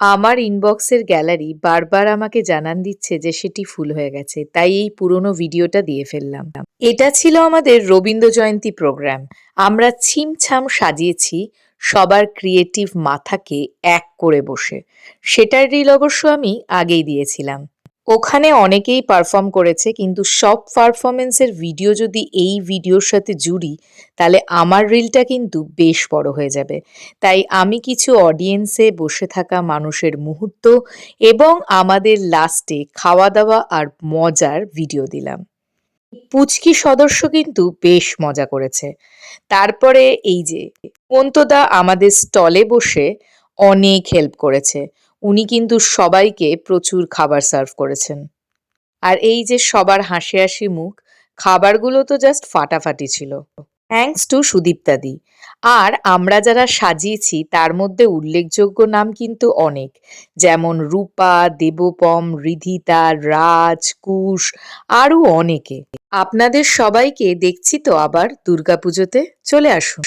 আমার ইনবক্সের গ্যালারি বারবার আমাকে জানান দিচ্ছে যে সেটি ফুল হয়ে গেছে, তাই এই পুরনো ভিডিওটা দিয়ে ফেললাম। এটা ছিল আমাদের রবীন্দ্র জয়ন্তী প্রোগ্রাম। আমরা ছিমছাম সাজিয়েছি সবার ক্রিয়েটিভ মাথাকে এক করে বসে। সেটার রিল অবশ্য আমি আগেই দিয়েছিলাম। ওখানে অনেকেই পারফর্ম করেছে, কিন্তু সব পারফরমেন্সের ভিডিও যদি এই ভিডিওর সাথে জুড়ি, তাহলে আমার রিলটা কিন্তু বেশ বড় হয়ে যাবে। তাই আমি কিছু অডিয়েন্সে বসে থাকা মানুষের মুহূর্ত এবং আমাদের লাস্টে খাওয়া দাওয়া আর মজার ভিডিও দিলাম। পুচকি সদস্য কিন্তু বেশ মজা করেছে। তারপরে এই যে অন্তদা আমাদের স্টলে বসে অনেক হেল্প করেছে। উনি কিন্তু সবাইকে প্রচুর খাবার সার্ভ করেছেন। আর এই যে সবার হাসি হাসি মুখ, খাবারগুলো তো জাস্ট ফাটাফাটি ছিল। Thanks to সুদীপ্তাদি। আর আমরা যারা সাজিয়েছি তার মধ্যে উল্লেখযোগ্য নাম কিন্তু অনেক, যেমন রূপা, দেবপম, রিধিতা, রাজ, কুশ, আরও অনেকে। আপনাদের সবাইকে দেখছি তো আবার দুর্গাপুজোতে। চলে আসুন।